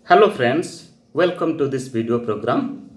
Hello friends, welcome to this video program.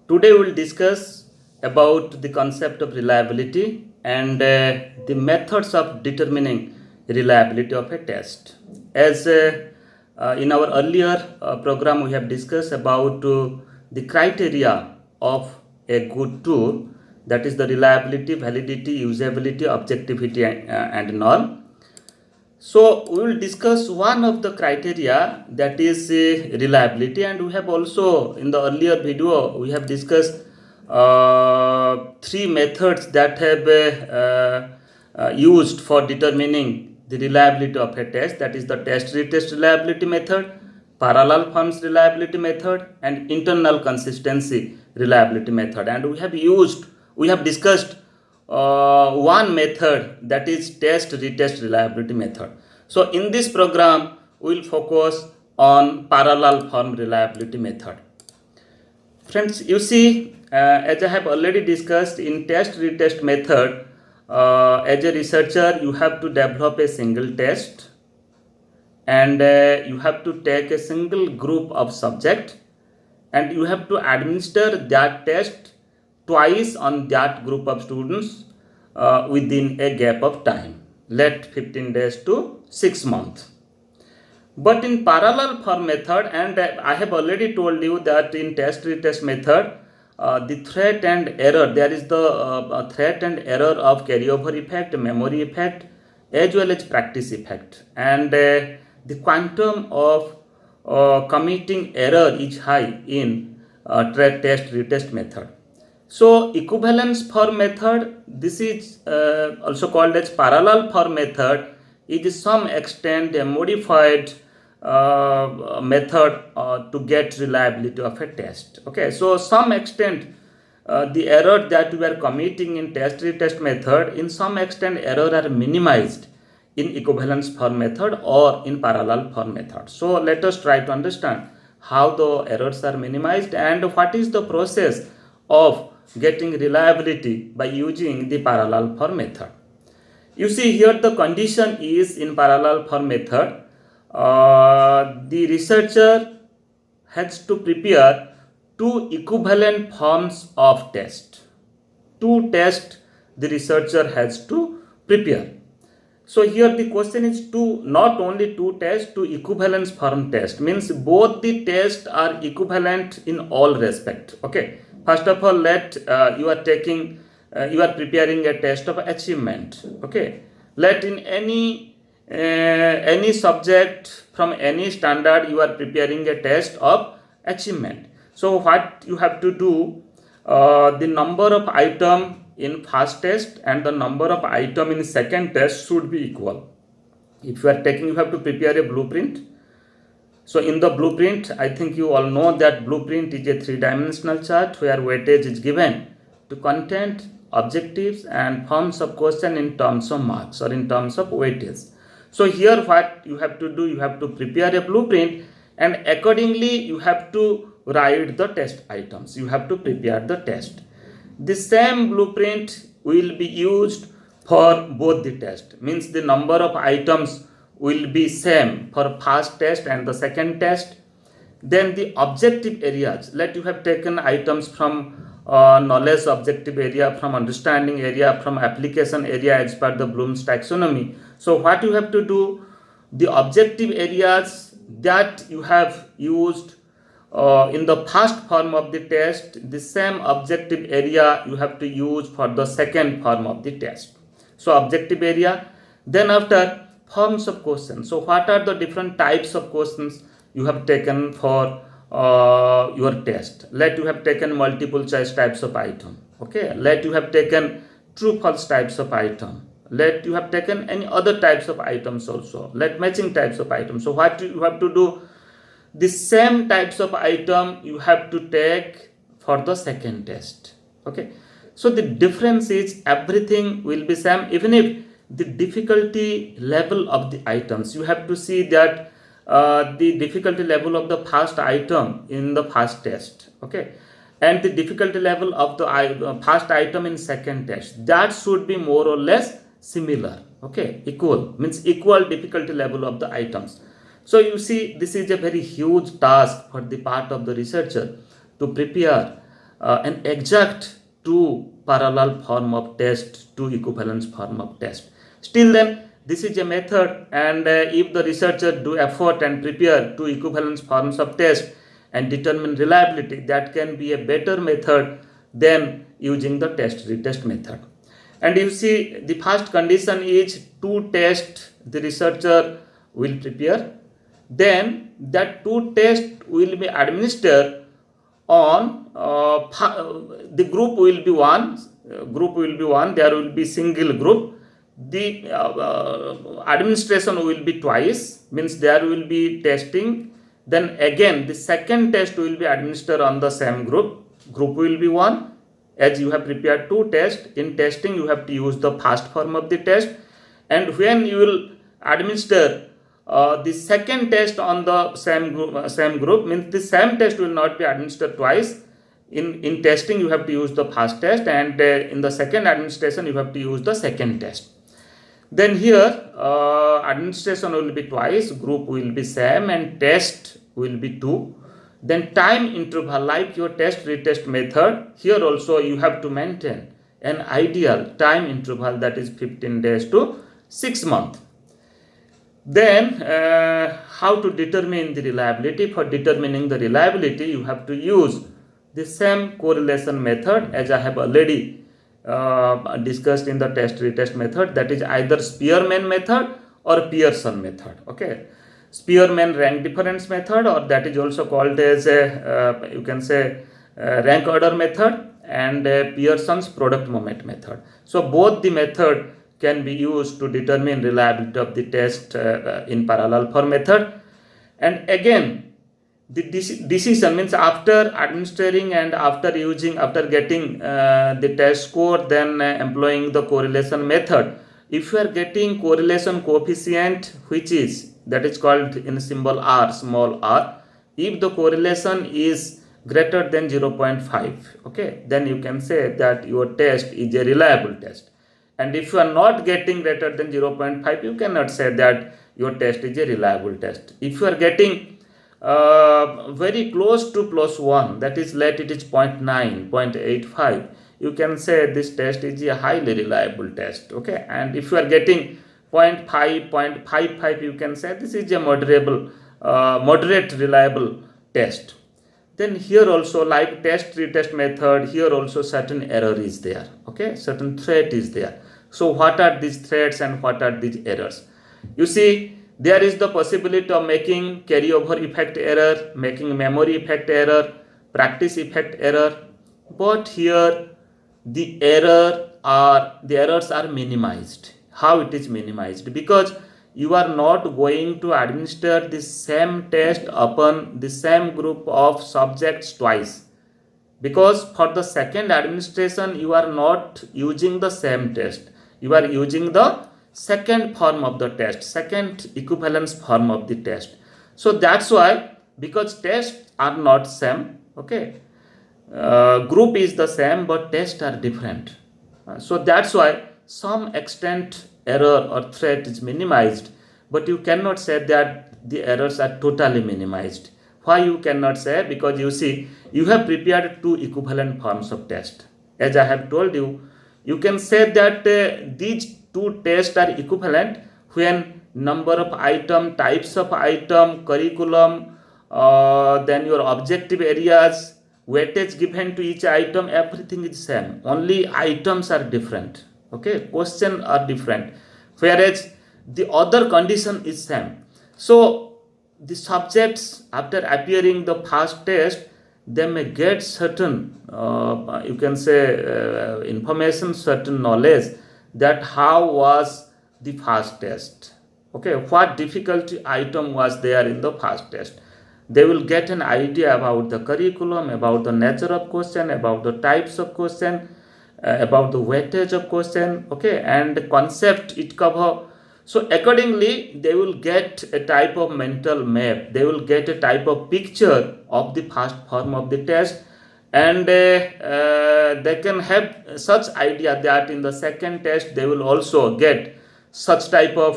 Today we will discuss about the concept of reliability and the methods of determining reliability of a test. As in our earlier program we have discussed about the criteria of a good tool, that is the reliability, validity, usability, objectivity and all. So we will discuss one of the criteria, that is reliability, and we have also in the earlier video we have discussed three methods that have used for determining the reliability of a test, that is the test retest reliability method, parallel forms reliability method and internal consistency reliability method. And we have discussed one method, that is test retest reliability method. So in this program we will focus on parallel form reliability method. Friends, you see, as I have already discussed, in test retest method, as a researcher you have to develop a single test, and you have to take a single group of subject and you have to administer that test twice on that group of students within a gap of time, let 15 days to 6 months. But in parallel form method, and I have already told you that in test retest method, the threat and error, there is the threat and error of carryover effect, memory effect, as well as practice effect, and the quantum of committing error is high in test retest method. So equivalence form method, this is also called as parallel form method, is some extent a modified method to get reliability of a test. Okay, so some extent the error that we are committing in test retest method, in some extent error are minimized in equivalence form method or in parallel form method. So let us try to understand how the errors are minimized and what is the process of getting reliability by using the parallel form method. You see here the condition is, in parallel form method, the researcher has to prepare two equivalent forms of test. Two tests the researcher has to prepare. So here the question is not only two tests, two equivalence form test, means both the tests are equivalent in all respect. Okay, first of all, let you are preparing a test of achievement. Okay, let in any subject from any standard you are preparing a test of achievement. So what you have to do, the number of item in first test and the number of item in second test should be equal. If you are taking, you have to prepare a blueprint. So in the blueprint, I think you all know that blueprint is a three-dimensional chart where weightage is given to content, objectives and forms of question in terms of marks or in terms of weightage. So here what you have to do, you have to prepare a blueprint and accordingly you have to write the test items. You have to prepare the test. The same blueprint will be used for both the test, means the number of items will be same for first test and the second test. Then the objective areas, let you have taken items from knowledge objective area, from understanding area, from application area as per the Bloom's taxonomy. So what you have to do, the objective areas that you have used in the first form of the test, the same objective area you have to use for the second form of the test. So objective area, then after forms of questions. So what are the different types of questions you have taken for your test? Let you have taken multiple choice types of item. Okay, let you have taken true false types of item. Let you have taken any other types of items also. Let matching types of items. So what you have to do, the same types of item you have to take for the second test. Okay, so the difference is everything will be same, even if the difficulty level of the items, you have to see that the difficulty level of the first item in the first test, okay, and the difficulty level of the first item in second test, that should be more or less similar. Okay, equal means equal difficulty level of the items. So you see, this is a very huge task for the part of the researcher to prepare an exact two parallel form of test, two equivalence form of test. Still then, this is a method, and if the researcher do effort and prepare two equivalence forms of test and determine reliability, that can be a better method than using the test retest method. And you see, the first condition is two tests the researcher will prepare, then that two tests will be administered on the group will be one, there will be single group, the administration will be twice, means there will be testing, then again the second test will be administered on the same group will be one. As you have prepared two tests, in testing you have to use the first form of the test, and when you will administer the second test on the same group, means the same test will not be administered twice. In testing you have to use the first test, and in the second administration you have to use the second test. Then here administration will be twice, group will be same, and test will be two. Then time interval, like your test retest method, here also you have to maintain an ideal time interval, that is 15 days to 6 months. Then how to determine the reliability? For determining the reliability, you have to use the same correlation method as I have already discussed in the test retest method, that is either Spearman method or Pearson method. Okay, Spearman rank difference method, or that is also called as you can say rank order method, and Pearson's product moment method. So both the method can be used to determine reliability of the test in parallel for method. And again, the decision, means after administering and after getting the test score, then employing the correlation method, if you are getting correlation coefficient, which is, that is called in symbol R, small r, if the correlation is greater than 0.5, okay, then you can say that your test is a reliable test. And if you are not getting greater than 0.5, you cannot say that your test is a reliable test. If you are getting very close to +1, that is, let it is 0.9, 0.85, you can say this test is a highly reliable test. Okay, and if you are getting 0.5, 0.55, you can say this is a moderate reliable test. Then here also, like test retest method, here also certain error is there. Okay, certain threat is there. So what are these threats and what are these errors? You see, there is the possibility of making carryover effect error, making memory effect error, practice effect error, but here the errors are minimized. How it is minimized? Because you are not going to administer the same test upon the same group of subjects twice, because for the second administration you are not using the same test, you are using the second form of the test, second equivalence form of the test. So that's why, because tests are not same, okay, group is the same but tests are different. So that's why some extent error or threat is minimized, but you cannot say that the errors are totally minimized. Why you cannot say? Because you see, you have prepared two equivalent forms of test. As I have told you, you can say that these two tests are equivalent when number of item, types of item, curriculum, then your objective areas, weightage given to each item, everything is same. Only items are different. Okay, questions are different, whereas the other condition is same. So the subjects, after appearing the first test, they may get certain you can say information, certain knowledge, that how was the first test, okay, what difficulty item was there in the first test. They will get an idea about the curriculum, about the nature of question, about the types of question, about the weightage of question, okay, and the concept it cover. So accordingly, they will get a type of mental map, they will get a type of picture of the first form of the test, and they can have such idea that in the second test they will also get such type of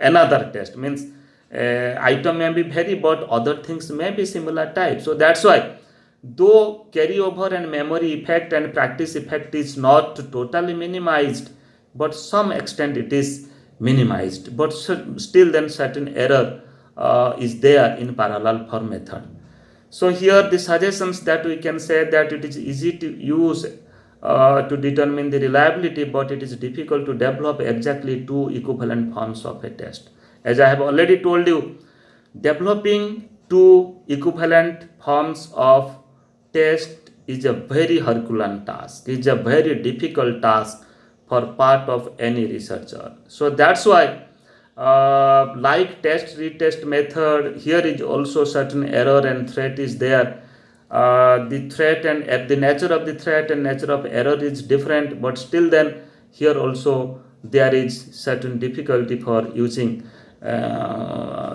another test. Means item may be vary, but other things may be similar type. So that's why, though carryover and memory effect and practice effect is not totally minimized, but some extent it is minimized, but still then certain error is there in parallel for method. So here the suggestions that we can say that it is easy to use to determine the reliability, but it is difficult to develop exactly two equivalent forms of a test. As I have already told you, developing two equivalent forms of test is a very Herculean task, is a very difficult task for part of any researcher. So that's why like test retest method, here is also certain error and threat is there. The threat and the nature of the threat and nature of error is different, but still then here also there is certain difficulty for using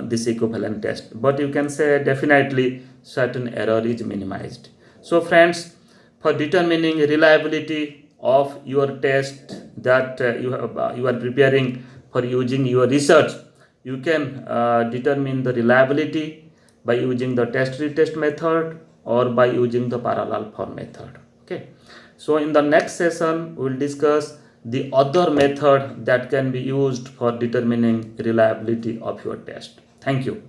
this equivalent test, but you can say definitely certain error is minimized. So friends, for determining reliability of your test that you are preparing for using your research, you can determine the reliability by using the test retest method or by using the parallel form method. Okay, so in the next session we will discuss the other method that can be used for determining reliability of your test. Thank you.